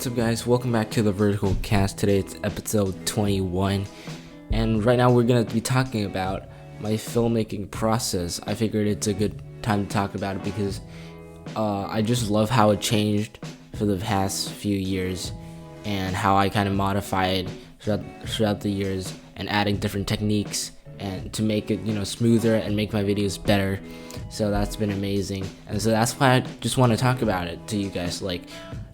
What's up, guys? Welcome back to the Vertical Cast. Today it's episode 21, and right now we're going to be talking about my filmmaking process. I figured it's a good time to talk about it because I just love how it changed for the past few years and how I kind of modified throughout the years and adding different techniques and to make it smoother and make my videos better. So that's been amazing, and so that's why I just want to talk about it to you guys, like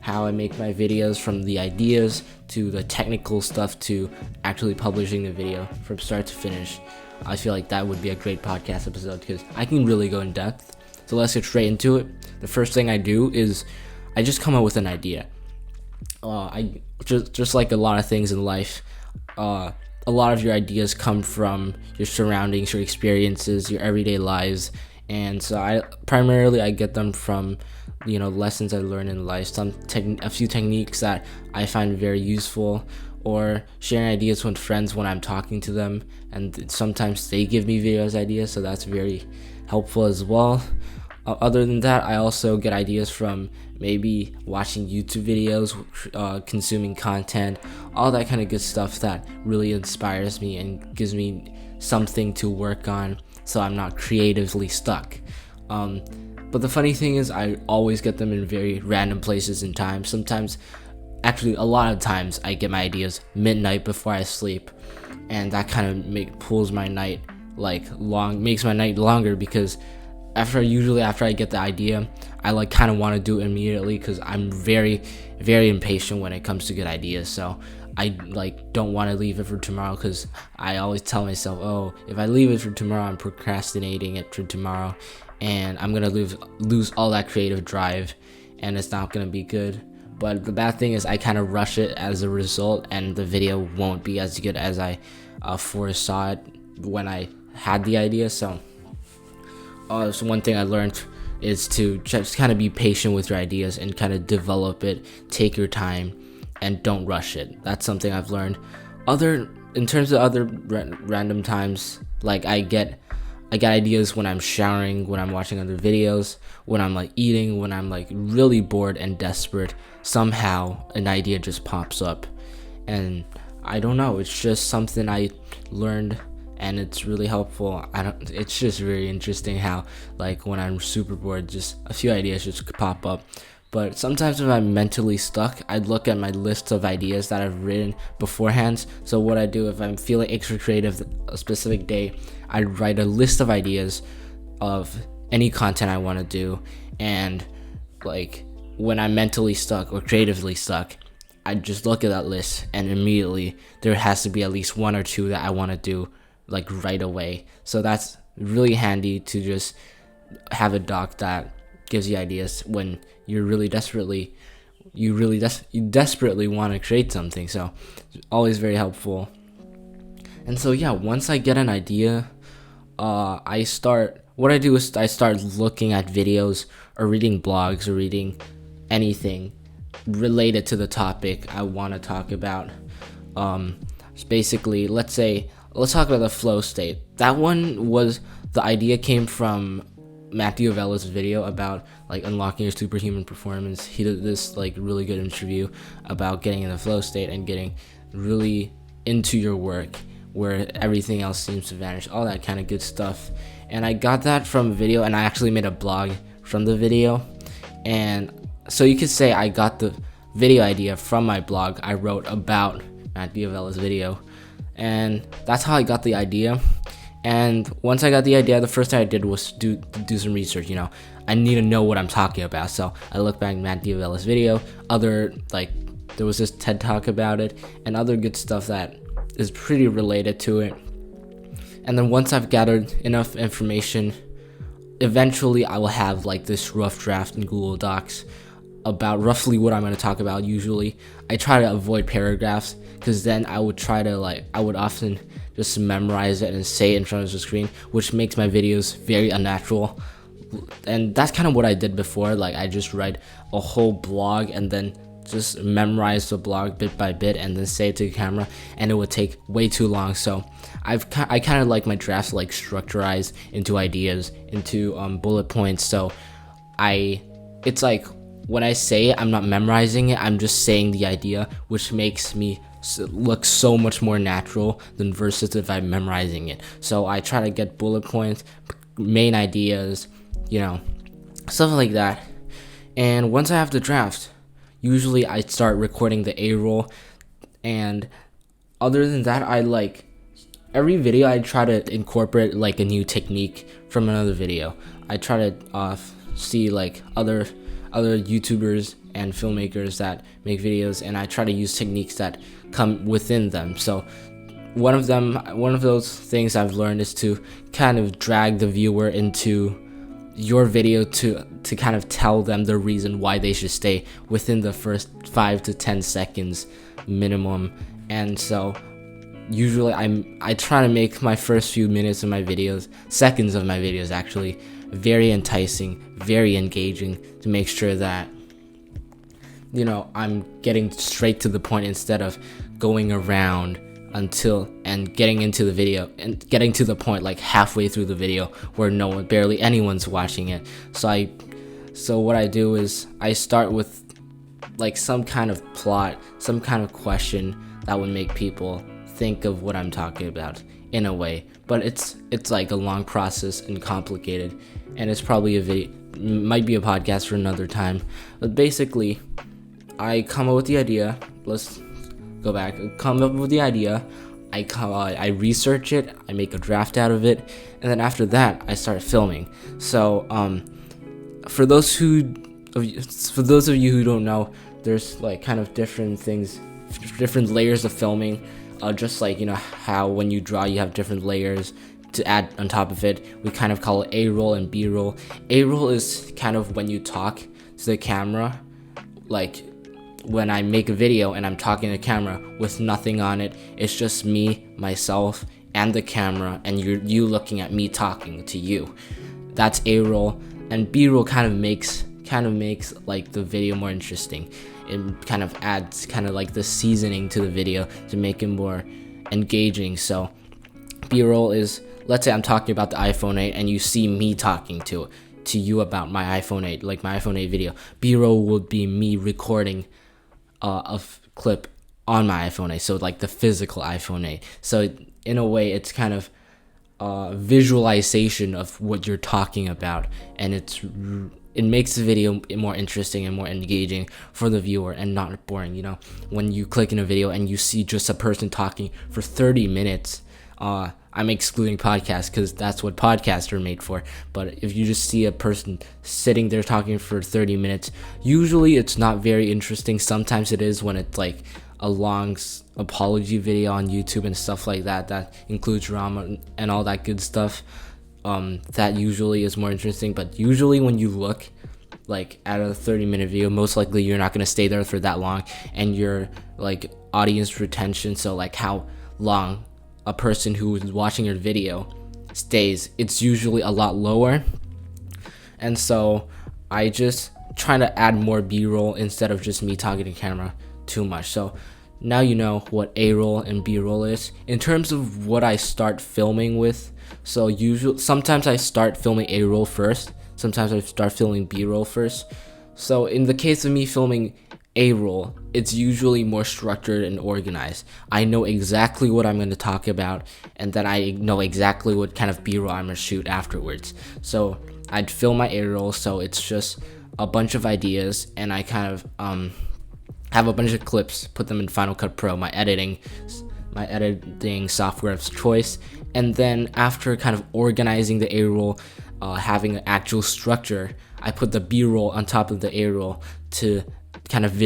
how I make my videos, from the ideas to the technical stuff to actually publishing the video from start to finish. I feel like that would be a great podcast episode because I can really go in depth. So let's get straight into it. The first thing I do is I just come up with an idea. I just like a lot of things in life, a lot of your ideas come from your surroundings, your experiences, your everyday lives. And so I get them from lessons I learned in life, a few techniques that I find very useful, or sharing ideas with friends when I'm talking to them, and sometimes they give me videos ideas, so that's very helpful as well. Other than that, I also get ideas from maybe watching YouTube videos, consuming content, all that kind of good stuff that really inspires me and gives me something to work on so I'm not creatively stuck. But the funny thing is I always get them in very random places and times. Sometimes, actually a lot of times, I get my ideas midnight before I sleep, and that kind of makes my night longer because after I get the idea, I kind of want to do it immediately because I'm very, very impatient when it comes to good ideas. So I don't want to leave it for tomorrow because I always tell myself, oh, if I leave it for tomorrow, I'm procrastinating it for tomorrow, and I'm gonna lose all that creative drive, and it's not gonna be good. But the bad thing is I kind of rush it as a result, and the video won't be as good as I foresaw it when I had the idea. So one thing I learned is to just kind of be patient with your ideas and kind of develop it, take your time, and don't rush it. That's something I've learned. In terms of other random times, like I get ideas when I'm showering, when I'm watching other videos, when I'm eating, when I'm really bored and desperate. Somehow an idea just pops up, and I don't know, it's just something I learned, and it's really helpful. It's just very interesting how when I'm super bored, just a few ideas just pop up. But sometimes if I'm mentally stuck, I'd look at my list of ideas that I've written beforehand. So what I do, if I'm feeling extra creative a specific day, I'd write a list of ideas of any content I want to do. And when I'm mentally stuck or creatively stuck, I just look at that list, and immediately there has to be at least one or two that I want to do right away. So that's really handy to just have a doc that gives you ideas when you desperately want to create something. So it's always very helpful. And so once I get an idea, I start looking at videos or reading blogs or reading anything related to the topic I want to talk about. Basically, let's talk about the flow state. That one the idea came from Matthew Avella's video about unlocking your superhuman performance. He did this really good interview about getting in the flow state and getting really into your work where everything else seems to vanish, all that kind of good stuff. And I got that from a video, and I actually made a blog from the video. And so you could say I got the video idea from my blog I wrote about Matthew Avella's video, and that's how I got the idea. And once I got the idea, the first thing I did was do some research. I need to know what I'm talking about. So I looked back at Matthew Avella's video, there was this TED Talk about it, and other good stuff that is pretty related to it. And then once I've gathered enough information, eventually I will have this rough draft in Google Docs about roughly what I'm going to talk about. Usually I try to avoid paragraphs because then I would often just memorize it and say it in front of the screen, which makes my videos very unnatural. And that's kind of what I did before. I just write a whole blog and then just memorize the blog bit by bit and then say it to the camera, and it would take way too long. So I kind of like my drafts structurized into ideas, into bullet points. So it's when I say it, I'm not memorizing it, I'm just saying the idea, which makes me look so much more natural than versus if I'm memorizing it. So I try to get bullet points, main ideas, stuff like that. And once I have the draft, usually I start recording the A-roll. And other than that, every video I try to incorporate like a new technique from another video. I try to see like other YouTubers and filmmakers that make videos, and I try to use techniques that come within them. So one of those things I've learned is to kind of drag the viewer into your video to kind of tell them the reason why they should stay within the first 5 to 10 seconds minimum. And so usually I try to make my first few minutes of my videos, seconds of my videos actually, very enticing, very engaging, to make sure that I'm getting straight to the point instead of going around and getting into the video and getting to the point like halfway through the video where barely anyone's watching it. So what I do is I start with like some kind of plot, some kind of question that would make people think of what I'm talking about in a way. But it's like a long process and complicated, and it's probably might be a podcast for another time. But basically, I come up with the idea. Let's go back. Come up with the idea. I research it. I make a draft out of it, and then after that, I start filming. So for those of you who don't know, there's like kind of different things, different layers of filming. Just like how when you draw you have different layers to add on top of it. We kind of call it A-roll and B-roll. A-roll is kind of when you talk to the camera, like when I make a video and I'm talking to the camera with nothing on it. It's just me, myself, and the camera, and you looking at me talking to you. That's A-roll. And B-roll kind of makes like the video more interesting. It kind of adds kind of like the seasoning to the video to make it more engaging. So B-roll is, let's say I'm talking about the iPhone 8 and you see me talking to you about my iPhone 8, like my iPhone 8 video. B-roll would be me recording a clip on my iPhone 8, so like the physical iPhone 8. So in a way, it's kind of visualization of what you're talking about, and it makes the video more interesting and more engaging for the viewer and not boring. When you click in a video and you see just a person talking for 30 minutes, I'm excluding podcasts because that's what podcasts are made for. But if you just see a person sitting there talking for 30 minutes, usually it's not very interesting. Sometimes it is when it's like a long apology video on YouTube and stuff like that includes drama and all that good stuff. That usually is more interesting. But usually when you look like at a 30-minute video, most likely you're not going to stay there for that long, and your like audience retention, so like how long a person who is watching your video stays, it's usually a lot lower. And so I just try to add more B-roll instead of just me talking to camera too much. So now you know what A-roll and B-roll is. In terms of what I start filming with, so sometimes I start filming A-roll first, sometimes I start filming B-roll first. So in the case of me filming A-roll, it's usually more structured and organized. I know exactly what I'm going to talk about, and then I know exactly what kind of B-roll I'm going to shoot afterwards. So I'd film my A-roll, so it's just a bunch of ideas, and I kind of have a bunch of clips, put them in Final Cut Pro, my editing software of choice. And then after kind of organizing the A-roll, having an actual structure, I put the B-roll on top of the A-roll to kind of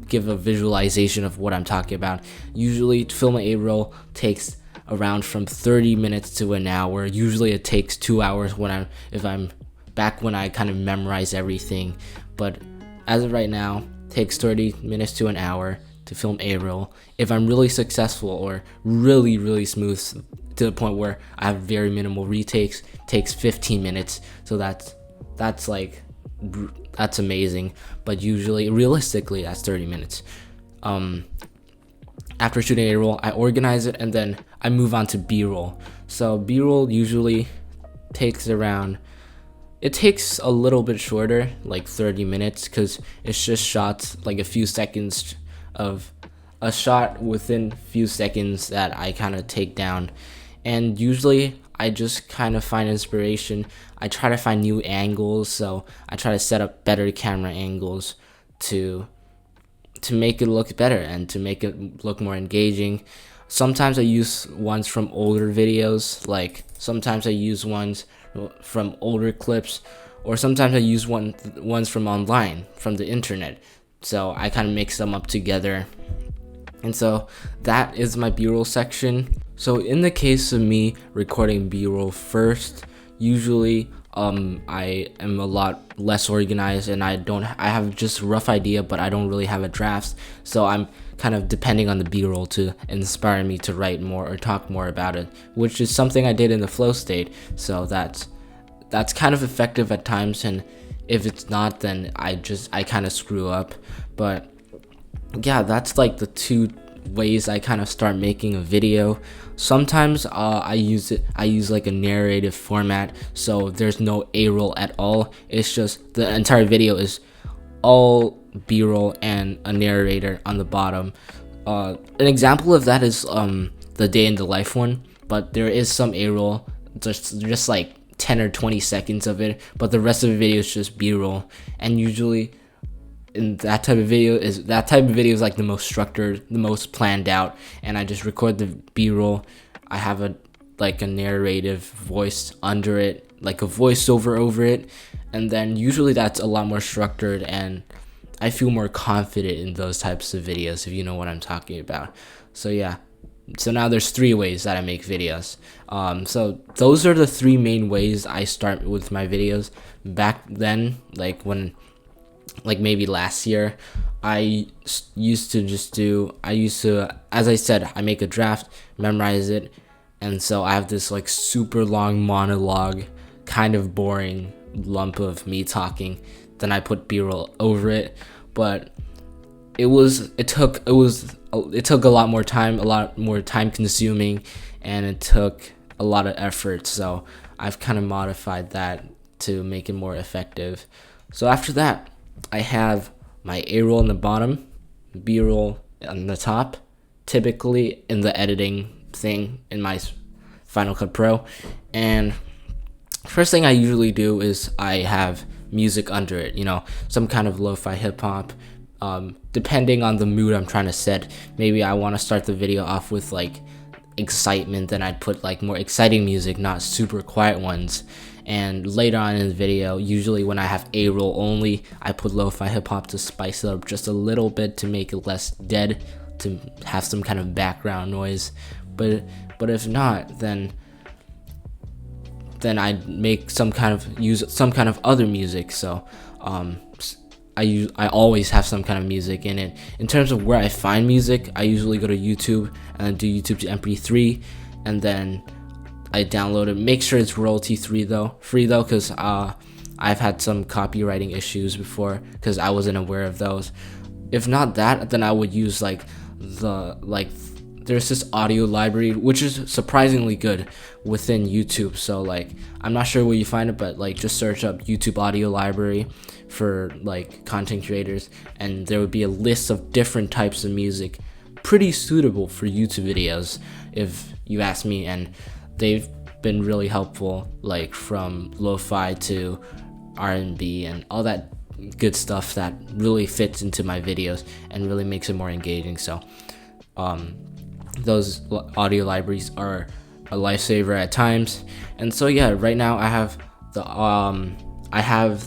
give a visualization of what I'm talking about. Usually to film an A-roll takes around from 30 minutes to an hour. Usually it takes 2 hours if I'm back when I kind of memorize everything. But as of right now, it takes 30 minutes to an hour to film A-roll. If I'm really successful or really, really smooth to the point where I have very minimal retakes, takes 15 minutes. So that's amazing. But usually, realistically, that's 30 minutes. After shooting A-roll, I organize it, and then I move on to B-roll. So B-roll usually takes around it takes a little bit shorter, like 30 minutes, because it's just shots, like a few seconds of a shot within a few seconds that I kind of take down. And usually I just kind of find inspiration. I try to find new angles, so I try to set up better camera angles to make it look better and to make it look more engaging. Sometimes I use ones from older videos, like sometimes I use ones from older clips, or sometimes I use ones from online, from the internet. So I kind of mix them up together. And so that is my B-roll section. So in the case of me recording B-roll first, usually I am a lot less organized, and I have just a rough idea, but I don't really have a draft. So I'm kind of depending on the B-roll to inspire me to write more or talk more about it, which is something I did in the flow state. So that's kind of effective at times, and if it's not, then I kind of screw up. But yeah, that's like the two ways I kind of start making a video. Sometimes I use like a narrative format, so there's no A-roll at all. It's just the entire video is all B-roll and a narrator on the bottom. An example of that is the day in the life one, but there is some A-roll, just like 10 or 20 seconds of it, but the rest of the video is just B-roll. And usually in that type of video is like the most structured, the most planned out, and I just record the B-roll. I have a narrative voice under it, like a voiceover over it, and then usually that's a lot more structured, and I feel more confident in those types of videos, if you know what I'm talking about. So yeah, so now there's 3 ways that I make videos. So those are the 3 main ways I start with my videos. Back then, maybe last year, I used to, as I said, I make a draft, memorize it, and so I have this like super long monologue, kind of boring lump of me talking. Then I put B-roll over it, but it took a lot more time consuming, and it took a lot of effort. So I've kind of modified that to make it more effective. So after that, I have my A-roll in the bottom, B-roll on the top, typically in the editing thing in my Final Cut Pro. And first thing I usually do is I have music under it, some kind of lo-fi hip-hop. Depending on the mood I'm trying to set, maybe I want to start the video off with like excitement, then I'd put like more exciting music, not super quiet ones. And later on in the video, usually when I have A-roll only, I put lo-fi hip-hop to spice it up just a little bit, to make it less dead, to have some kind of background noise. But if not, then I'd make use some kind of other music. So I always have some kind of music in it. In terms of where I find music, I usually go to YouTube and do YouTube to MP3, and then I download it. Make sure it's royalty free though, because I've had some copywriting issues before, because I wasn't aware of those. If not that, then I would use there's this audio library which is surprisingly good within YouTube. So I'm not sure where you find it, but just search up YouTube audio library for content creators, and there would be a list of different types of music, pretty suitable for YouTube videos if you ask me. And they've been really helpful, from lo-fi to R&B and all that good stuff that really fits into my videos and really makes it more engaging. So those audio libraries are a lifesaver at times. And so yeah, right now I have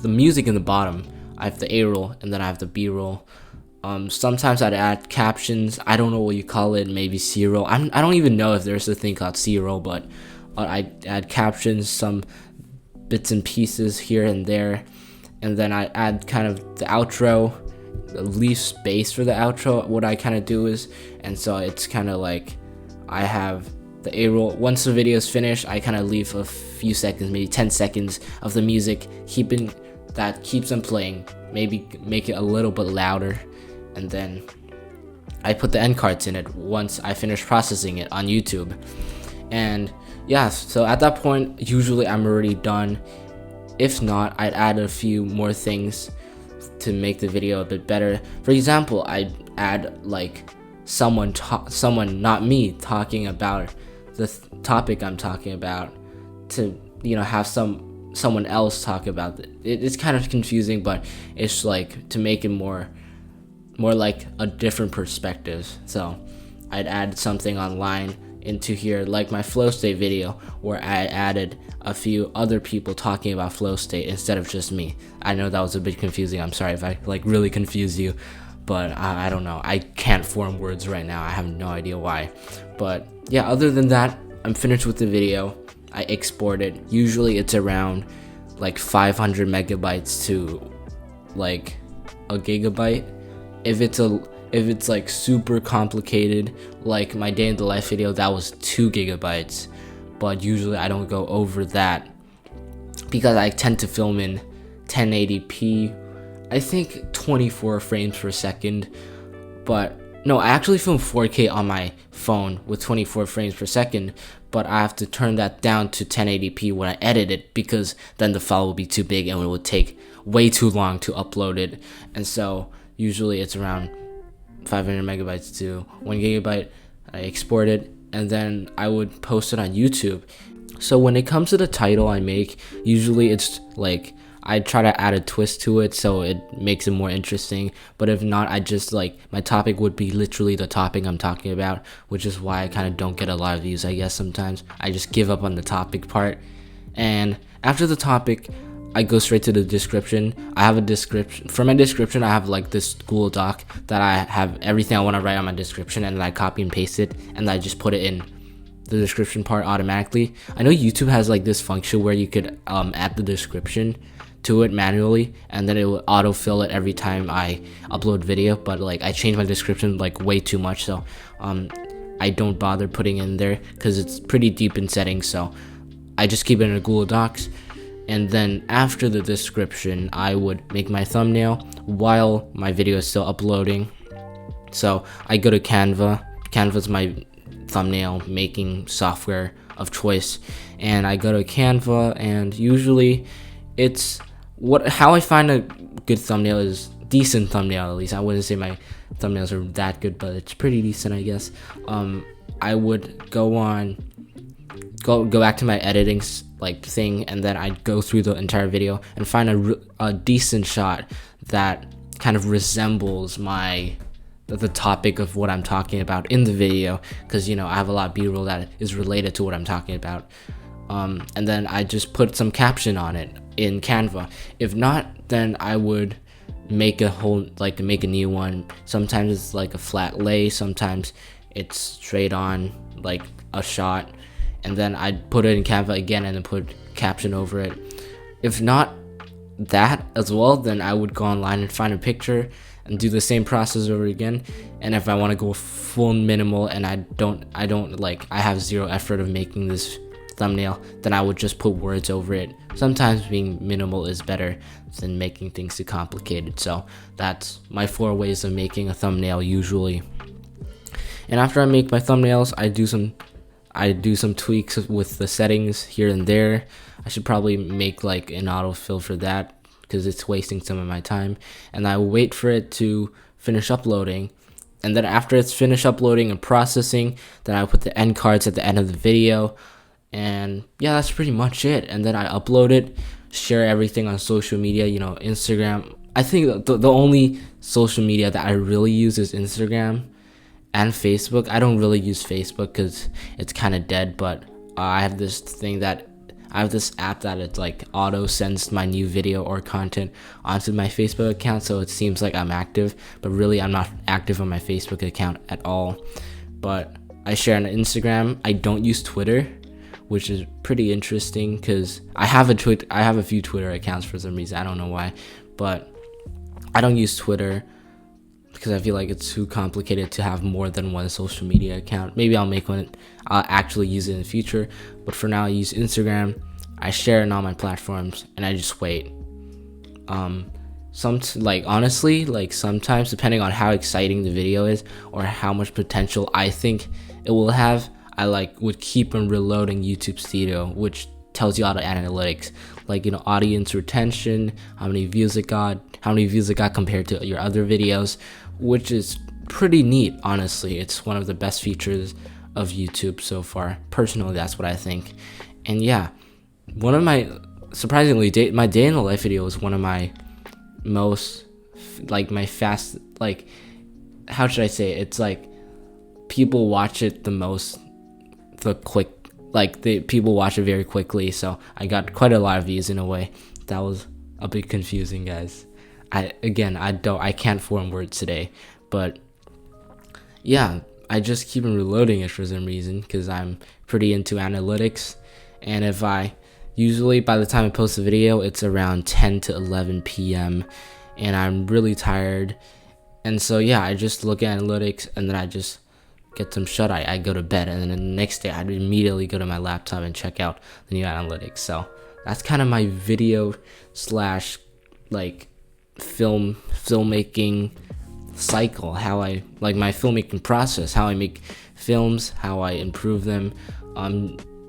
the music in the bottom, I have the A-roll, and then I have the B-roll. Sometimes I'd add captions. I don't know what you call it, maybe C-roll. I don't even know if there's a thing called C-roll, but I add captions, some bits and pieces here and there, and then I add kind of the outro, leave space for the outro. What I kind of do is, and so it's kind of I have the A-roll. Once the video is finished, I kind of leave a few seconds, maybe 10 seconds of the music, keeps them playing, maybe make it a little bit louder, and then I put the end cards in it once I finish processing it on YouTube. And yeah, so at that point, usually I'm already done. if not, I'd add a few more things to make the video a bit better. For example, I'd add like someone not me talking about the topic I'm talking about, to have someone else talk about it. It's kind of confusing, but it's like to make it more like a different perspective. So I'd add something online into here, like my flow state video, where I added a few other people talking about flow state instead of just me. I know that was a bit confusing. I'm sorry if I like really confused you, but I don't know. I can't form words right now. I have no idea why. But yeah, other than that, I'm finished with the video. I export it. Usually it's around like 500 megabytes to like a gigabyte. If it's like super complicated, like my day in the life video, that was 2 gigabytes. But usually I don't go over that because I tend to film in 1080p, I think 24 frames per second. But no, I actually film 4K on my phone with 24 frames per second, but I have to turn that down to 1080p when I edit it, because then the file will be too big and it would take way too long to upload it. And so usually it's around 500 megabytes to 1 gigabyte. I export it and then I would post it on YouTube. So when it comes to the title I make, usually it's like I try to add a twist to it so it makes it more interesting. But if not, I just like my topic would be literally the topic I'm talking about, which is why I kind of don't get a lot of views, I guess. Sometimes I just give up on the topic part, and after the topic I go straight to the description. I have a description. For my description, I have like this Google Doc that I have everything I want to write on my description, and then I copy and paste it, and I just put it in the description part automatically. I know YouTube has like this function where you could add the description to it manually, and then it will autofill it every time I upload video. But like I change my description like way too much, so I don't bother putting in there because it's pretty deep in settings. So I just keep it in a Google Docs. And then after the description, I would make my thumbnail while my video is still uploading. So I go to Canva. Canva's my thumbnail making software of choice. And I go to Canva, and usually it's how I find a good thumbnail is decent thumbnail, at least. I wouldn't say my thumbnails are that good, but it's pretty decent, I guess. I would go back to my editing like thing, and then I'd go through the entire video and find a decent shot that kind of resembles the topic of what I'm talking about in the video, because I have a lot of B-roll that is related to what I'm talking about. And then I just put some caption on it in Canva. If not, then I would make a new one. Sometimes it's like a flat lay, sometimes it's straight on like a shot, and then I'd put it in Canva again and then put caption over it. If not that as well, then I would go online and find a picture and do the same process over again. And if I want to go full minimal and I have zero effort of making this thumbnail, then I would just put words over it. Sometimes being minimal is better than making things too complicated. So that's my 4 ways of making a thumbnail usually. And after I make my thumbnails, I do some tweaks with the settings here and there. I should probably make like an autofill for that because it's wasting some of my time. And I wait for it to finish uploading. And then after it's finished uploading and processing, then I put the end cards at the end of the video. And yeah, that's pretty much it. And then I upload it, share everything on social media, Instagram. I think the only social media that I really use is Instagram and Facebook. I don't really use Facebook because it's kind of dead, but I have this app that it's like auto sends my new video or content onto my Facebook account, so it seems like I'm active, but really I'm not active on my Facebook account at all. But I share on Instagram. I don't use Twitter, which is pretty interesting because I have a few Twitter accounts for some reason. I don't know why, but I don't use Twitter because I feel like it's too complicated to have more than one social media account. Maybe I'll make one. I'll actually use it in the future, but for now I use Instagram. I share it on all my platforms, and I just wait. Honestly, sometimes depending on how exciting the video is or how much potential I think it will have, I would keep on reloading YouTube Studio, which tells you all the analytics, like, audience retention, how many views it got compared to your other videos, which is pretty neat. Honestly, it's one of the best features of YouTube so far. Personally, that's what I think. And yeah, one of my my day in the life video was one of my most, like, my fast, like, how should I say it? It's like people watch it the most, people watch it very quickly, so I got quite a lot of views in a way. That was a bit confusing, guys. I can't form words today, but yeah, I just keep on reloading it for some reason because I'm pretty into analytics. And usually by the time I post the video, it's around 10 to 11 p.m. and I'm really tired. And so yeah, I just look at analytics and then I just get some shut-eye. I go to bed, and then the next day I'd immediately go to my laptop and check out the new analytics. So that's kind of my video slash like filmmaking cycle, how I like my filmmaking process, how I make films, how I improve them.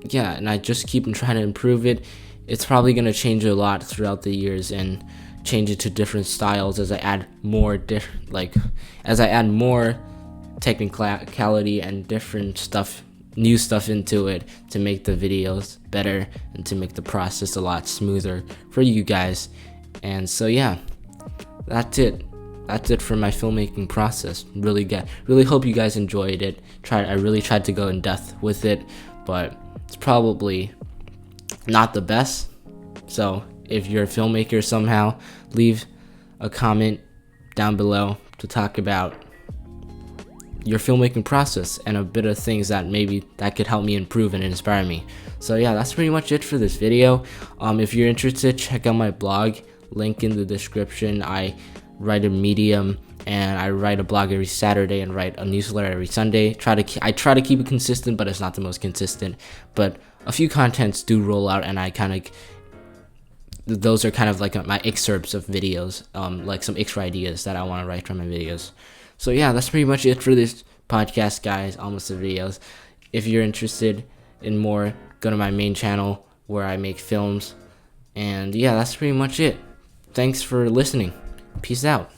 Yeah, and I just keep trying to improve it. It's probably going to change a lot throughout the years and change it to different styles as I add more technicality and different stuff, new stuff into it to make the videos better and to make the process a lot smoother for you guys. And so yeah, that's it for my filmmaking process. Really hope you guys enjoyed it. I really tried to go in depth with it, but it's probably not the best. So if you're a filmmaker somehow, leave a comment down below to talk about your filmmaking process and a bit of things that could help me improve and inspire me. So yeah, that's pretty much it for this video. If you're interested, check out my blog, link in the description. I write a Medium and I write a blog every Saturday and write a newsletter every Sunday. I try to keep it consistent, but it's not the most consistent. But a few contents do roll out, and those are kind of like my excerpts of videos, like some extra ideas that I want to write from my videos. So yeah, that's pretty much it for this podcast, guys. Almost the videos. If you're interested in more, go to my main channel where I make films. And yeah, that's pretty much it. Thanks for listening. Peace out.